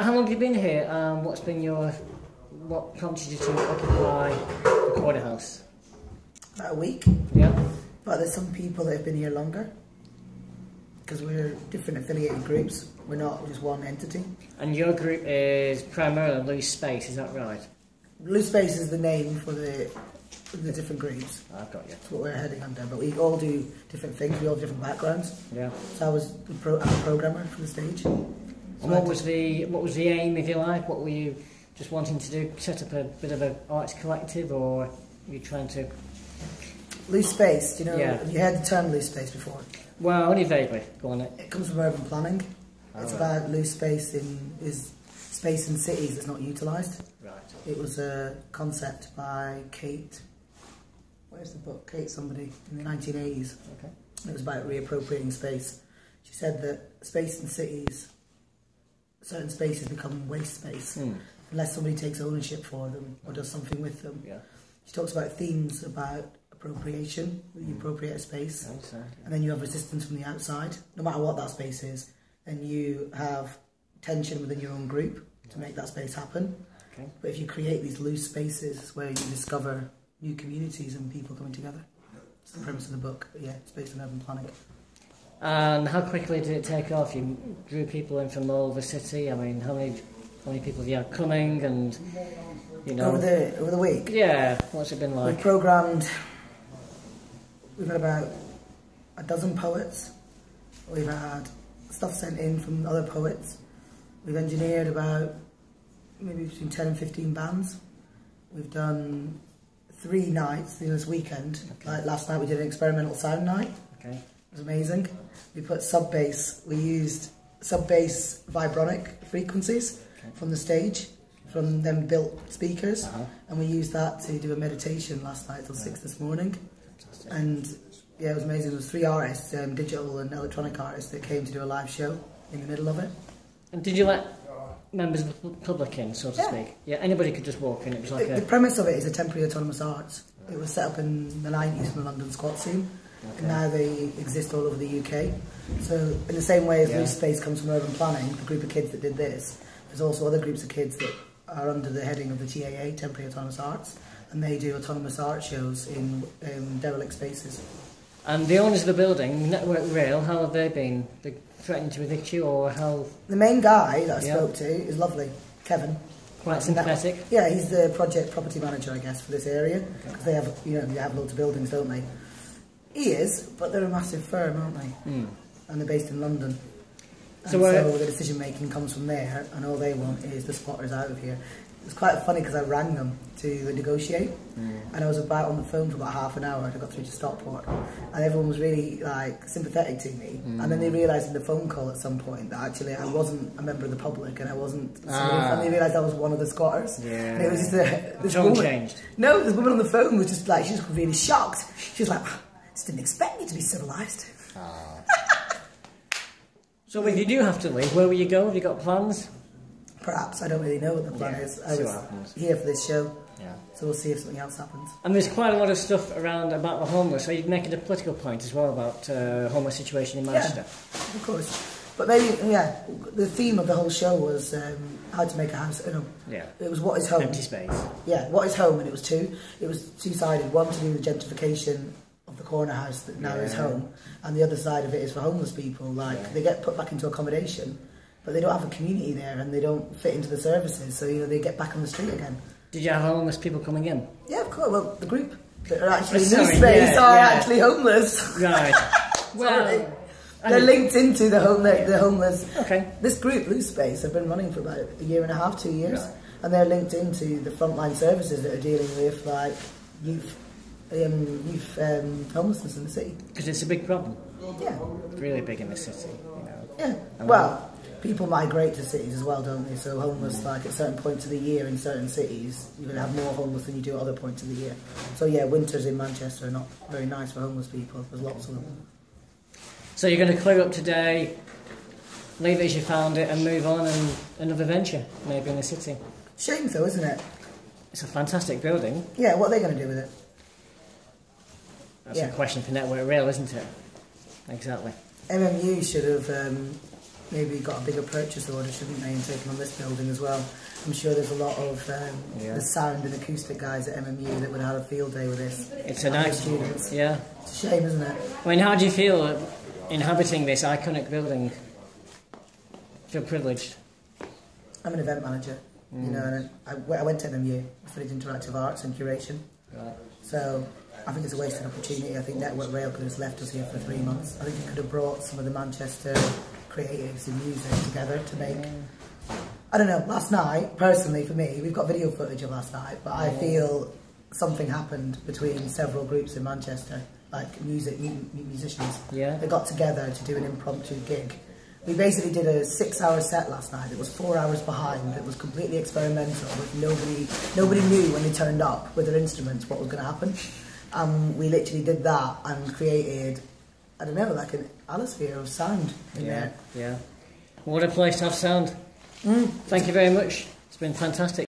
How long have you been here, and what prompted you to occupy the Cornerhouse? About a week. Yeah. But there's some people that have been here longer, because we're different affiliated groups. We're not just one entity. And your group is primarily Loose Space, is that right? Loose Space is the name for the different groups. I've got you. That's what we're heading under. But we all do different things. We all have different backgrounds. Yeah. So I'm a programmer for the stage. So and what was the aim, if you like? What were you just wanting to do? Set up a bit of an arts collective, or were you trying to? Loose Space. Do you know? Yeah. Have you heard the term loose space before? Well, only vaguely. Go on it. It comes from urban planning. It's right. about loose space is space in cities that's not utilised. Right. It was a concept by Kate. Where's the book? Kate somebody in the 1980s. Okay. It was about reappropriating space. She said that space in cities, certain spaces become waste space unless somebody takes ownership for them or does something with them. Yeah. She talks about themes about appropriation, where you appropriate a space, Exactly. and then you have resistance from the outside. No matter what that space is, then you have tension within your own group to make that space happen. Okay. But if you create these loose spaces where you discover new communities and people coming together, it's the premise of the book. But yeah, it's based on urban planning. And how quickly did it take off? You drew people in from all over the city. I mean, how many people have you had coming, and you know over the week? Yeah, what's it been like? We've programmed. We've had about a dozen poets. We've had stuff sent in from other poets. We've engineered about maybe between 10 and 15 bands. We've done 3 nights this weekend. Okay. Like last night we did an experimental sound night. Okay. It was amazing. We put sub-bass. We used sub-bass vibronic frequencies from the stage, from them built speakers, and we used that to do a meditation last night till 6 this morning. Fantastic. And yeah, it was amazing. There was 3 artists, digital and electronic artists, that came to do a live show in the middle of it. And did you let members of the public in, so to speak? Yeah, anybody could just walk in. It was like the premise of it is a temporary autonomous arts. It was set up in the 90s from the London squat scene. And now they exist all over the UK. So in the same way as Loose Space comes from urban planning, the group of kids that did this, there's also other groups of kids that are under the heading of the TAA, Temporary Autonomous Arts, and they do autonomous art shows in derelict spaces. And the owners of the building, Network Rail, how have they been? They threatened to evict you, or how? The main guy that I spoke to is lovely, Kevin. Quite sympathetic. Yeah, he's the project property manager, I guess, for this area, because they have, you have loads of buildings, don't they? He is, but they're a massive firm, aren't they? And they're based in London. And so the decision making comes from there, and all they want is the squatters out of here. It's quite funny because I rang them to negotiate, and I was about on the phone for about half an hour, and I got through to Stockport, and everyone was really sympathetic to me. And then they realised in the phone call at some point that actually I wasn't a member of the public, and I wasn't. And they realised I was one of the squatters. Yeah. And it was just this woman. Changed. No, this woman on the phone was just like, she was really shocked. She was like, "Just didn't expect you to be civilised." So if you do have to leave, where will you go? Have you got plans? Perhaps. I don't really know what the plan is. I was here for this show, so we'll see if something else happens. And there's quite a lot of stuff around about the homeless, so you'd make it a political point as well about homeless situation in Manchester. Yeah, of course. But maybe, the theme of the whole show was how to make a house. It was what is home. Empty space. Yeah, what is home, and it was 2. It was 2-sided. One to do with gentrification of the corner house that now is home, and the other side of it is for homeless people. Like they get put back into accommodation, but they don't have a community there, and they don't fit into the services, so they get back on the street again. Did you have homeless people coming in? Yeah, of course. Well, the group that are actually in Loose Space are actually homeless. Right. Well, they're linked into the homeless. Okay. This group, Loose Space, have been running for about a year and a half, 2 years, and they're linked into the frontline services that are dealing with youth homelessness in the city. Because it's a big problem. Yeah. Really big in the city. Yeah. Well, people migrate to cities as well, don't they? So homeless, at certain points of the year in certain cities, you're going to have more homeless than you do at other points of the year. So yeah, winters in Manchester are not very nice for homeless people. There's lots of them. So you're going to clear up today, leave it as you found it, and move on and another venture, maybe in the city. Shame though, isn't it? It's a fantastic building. Yeah, what are they going to do with it? That's a question for Network Rail, isn't it? Exactly. MMU should have maybe got a bigger purchase order, shouldn't they, and taken on this building as well. I'm sure there's a lot of the sound and acoustic guys at MMU that would have had a field day with this. It's a nice students. Yeah. It's a shame, isn't it? I mean, how do you feel inhabiting this iconic building? Feel privileged? I'm an event manager, you know, and I went to MMU, I studied interactive arts and curation. Right. So I think it's a wasted opportunity. I think Network Rail could have left us here for 3 months. I think it could have brought some of the Manchester creatives in music together to make... I don't know, last night, personally for me, we've got video footage of last night, but I feel something happened between several groups in Manchester, like musicians. Yeah. They got together to do an impromptu gig. We basically did a 6-hour set last night. It was 4 hours behind. It was completely experimental. With nobody knew when they turned up with their instruments what was going to happen. We literally did that and created, I don't know, like an atmosphere of sound in there. Yeah. What a place to have sound. Thank you very much. It's been fantastic.